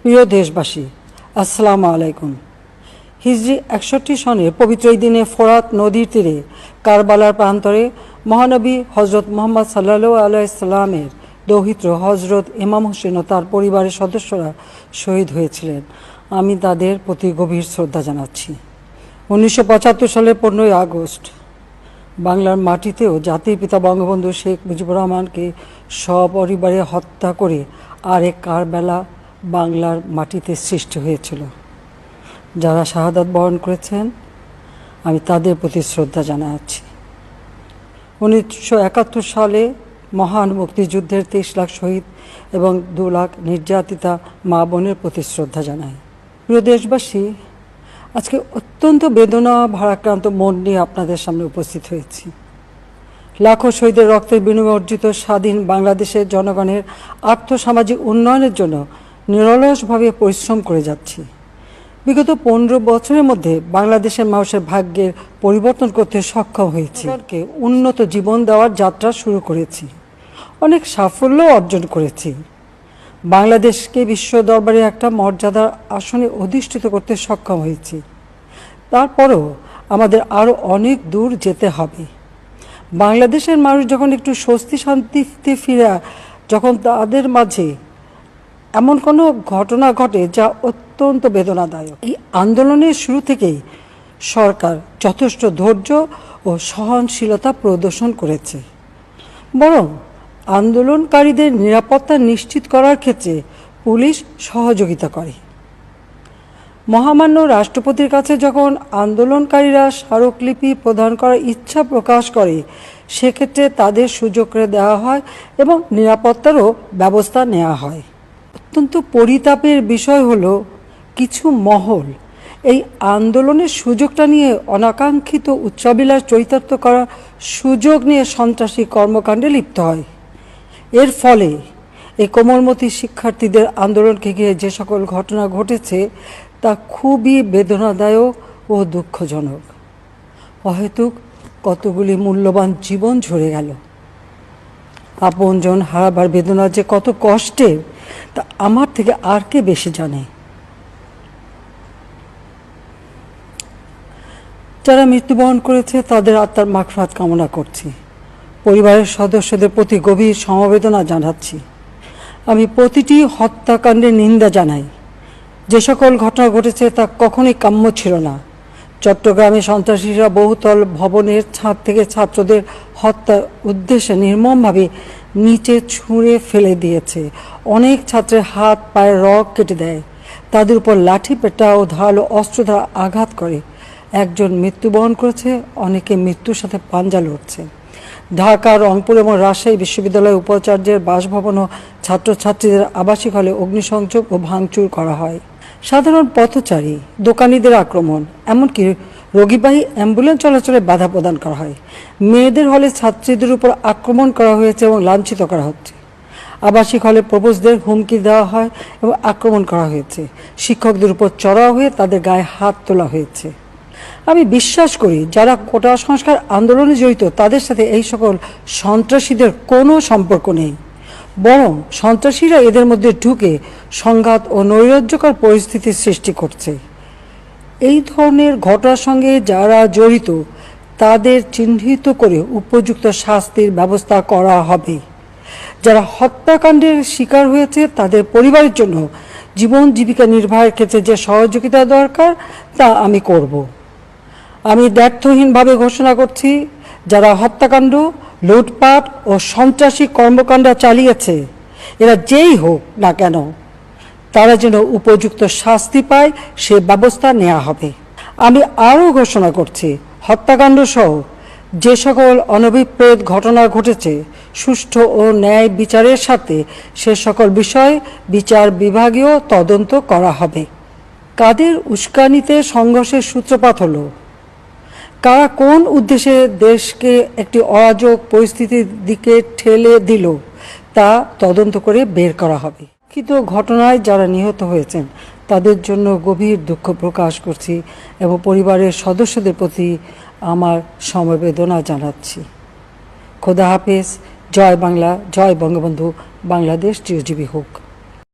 প্রিয় দেশবাসী, আসসালামু আলাইকুম। হিজরি 61 সনের পবিত্র এই দিনে ফোরাত নদীর তীরে কারবালার প্রান্তরে মহানবী হজরত মুহাম্মদ সাল্লাল্লাহু আলাইহি সাল্লামের দৌহিত্র হজরত ইমাম হোসেন ও তার পরিবারের সদস্যরা শহীদ হয়েছিলেন। আমি তাদের প্রতি গভীর শ্রদ্ধা জানাচ্ছি। 1975 সালের 15ই আগস্ট বাংলার মাটিতেও জাতির পিতা বঙ্গবন্ধু শেখ মুজিবুর রহমানকে সপরিবারে হত্যা করে আরেক কারবালা বাংলার মাটিতে সৃষ্টি হয়েছিল। যারা শাহাদাত বরণ করেছেন আমি তাদের প্রতি শ্রদ্ধা জানাচ্ছি। 1971 সালে মহান মুক্তিযুদ্ধের 23 লাখ শহীদ এবং 2 লাখ নির্যাতিতা মা বোনের প্রতি শ্রদ্ধা জানাই। প্রিয় দেশবাসী, আজকে অত্যন্ত বেদনা ভারাক্রান্ত মন নিয়ে আপনাদের সামনে উপস্থিত হয়েছি। লাখো শহীদের রক্তের বিনিময়ে অর্জিত স্বাধীন বাংলাদেশের জনগণের আর্থসামাজিক উন্নয়নের জন্য নিরলসভাবে পরিশ্রম করে যাচ্ছি। বিগত 15 বছরের মধ্যে বাংলাদেশের মানুষের ভাগ্যের পরিবর্তন করতে সক্ষম হয়েছি। উন্নত জীবন দেওয়ার যাত্রা শুরু করেছি, অনেক সাফল্য অর্জন করেছি। বাংলাদেশকে বিশ্ব দরবারে একটা মর্যাদার আসনে অধিষ্ঠিত করতে সক্ষম হয়েছি। তারপরও আমাদের আরও অনেক দূর যেতে হবে। বাংলাদেশের মানুষ যখন একটু স্বস্তি শান্তিতে ফিরে, যখন তাদের মাঝে এমন কোনো ঘটনা ঘটে যা অত্যন্ত বেদনাদায়ক, এই আন্দোলনের শুরু থেকেই সরকার যথেষ্ট ধৈর্য ও সহনশীলতা প্রদর্শন করেছে। বরং আন্দোলনকারীদের নিরাপত্তা নিশ্চিত করার ক্ষেত্রে পুলিশ সহযোগিতা করে। মহামান্য রাষ্ট্রপতির কাছে যখন আন্দোলনকারীরা স্মারকলিপি প্রদান করার ইচ্ছা প্রকাশ করে, সেক্ষেত্রে তাদের সুযোগ করে দেওয়া হয় এবং নিরাপত্তারও ব্যবস্থা নেওয়া হয়। অত্যন্ত পরিতাপের বিষয় হলো, কিছু মহল এই আন্দোলনের সুযোগটা নিয়ে অনাকাঙ্ক্ষিত উচ্চাবিলাস চরিতার্থ করার সুযোগ নিয়ে সন্ত্রাসী কর্মকাণ্ডে লিপ্ত হয়। এর ফলে এই কোমলমতি শিক্ষার্থীদের আন্দোলনকে ঘিরে যে সকল ঘটনা ঘটেছে তা খুবই বেদনাদায়ক ও দুঃখজনক। অহেতুক কতগুলি মূল্যবান জীবন ঝরে গেল। আপনজন হারাবার বেদনা যে কত কষ্টের তা আমার থেকে আর কে বেশি জানে। যারা মৃত্যুবরণ করেছে তাদের আত্মার মাগফিরাত কামনা করছি। পরিবারের সদস্যদের প্রতি গভীর সমবেদনা জানাচ্ছি। আমি প্রতিটি হত্যাকাণ্ডের নিন্দা জানাই। যে সকল ঘটনা ঘটেছে তা কখনোই কাম্য ছিল না। চট্টগ্রামে সন্ত্রাসীরা বহুতল ভবনের ছাদ থেকে ছাত্রদের হত্যার উদ্দেশ্যে নির্মমভাবে নিচে ছুঁড়ে ফেলে দিয়েছে। অনেক ছাত্রের হাত পায়ের রগ কেটে দেয়, তাদের উপর লাঠি পেটা ও ধারালো অস্ত্র দ্বারা আঘাত করে। একজন মৃত্যুবরণ করেছে, অনেকে মৃত্যুর সাথে পাঞ্জা লড়ছে। ঢাকা, রংপুর এবং রাজশাহী বিশ্ববিদ্যালয়ের উপাচার্যের বাসভবন ও ছাত্রছাত্রীদের আবাসিক হলে অগ্নিসংযোগ ও ভাঙচুর করা হয়। সাধারণ পথচারী, দোকানিদের আক্রমণ, এমনকি রোগীবাহী অ্যাম্বুলেন্স চলাচলে বাধা প্রদান করা হয়। মেয়েদের হলে ছাত্রীদের উপর আক্রমণ করা হয়েছে এবং লাঞ্ছিত করা হচ্ছে। আবাসিক হলে প্রবোজদের হুমকি দেওয়া হয় এবং আক্রমণ করা হয়েছে। শিক্ষকদের উপর চড়াও হয়ে তাদের গায়ে হাত তোলা হয়েছে। আমি বিশ্বাস করি, যারা কোটা সংস্কার আন্দোলনে জড়িত তাদের সাথে এই সকল সন্ত্রাসীদের কোনো সম্পর্ক নেই, বরং সন্ত্রাসীরা এদের মধ্যে ঢুকে সংঘাত ও নৈরাজ্যকর পরিস্থিতির সৃষ্টি করছে। এই ধরনের ঘটনার সঙ্গে যারা জড়িত তাদের চিহ্নিত করে উপযুক্ত শাস্তির ব্যবস্থা করা হবে। যারা হত্যাকাণ্ডের শিকার হয়েছে তাদের পরিবারের জন্য জীবন জীবিকা নির্বাহের ক্ষেত্রে যে সহযোগিতা দরকার তা আমি করব। আমি দ্ব্যর্থহীনভাবে ঘোষণা করছি, যারা হত্যাকাণ্ড, লুটপাট ও সন্ত্রাসী কর্মকাণ্ড চালিয়েছে, এরা যেই হোক না কেন, তারা যেন উপযুক্ত শাস্তি পায় সে ব্যবস্থা নেওয়া হবে। আমি আরও ঘোষণা করছি, হত্যাকাণ্ড সহ যে সকল অনভিপ্রেত ঘটনা ঘটেছে, সুষ্ঠু ও ন্যায় বিচারের সাথে সে সকল বিষয়ে বিচার বিভাগীয় তদন্ত করা হবে। কাদের উস্কানিতে সংঘর্ষের সূত্রপাত হলো, কারা কোন উদ্দেশ্যে দেশকে একটি অরাজক পরিস্থিতির দিকে ঠেলে দিল তা তদন্ত করে বের করা হবে। কিন্তু ঘটনায় যারা নিহত হয়েছেন তাদের জন্য গভীর দুঃখ প্রকাশ করছি এবং পরিবারের সদস্যদের প্রতি আমার সমবেদনা জানাচ্ছি। খোদা হাফেজ। জয় বাংলা, জয় বঙ্গবন্ধু। বাংলাদেশ চিরজীবী হোক।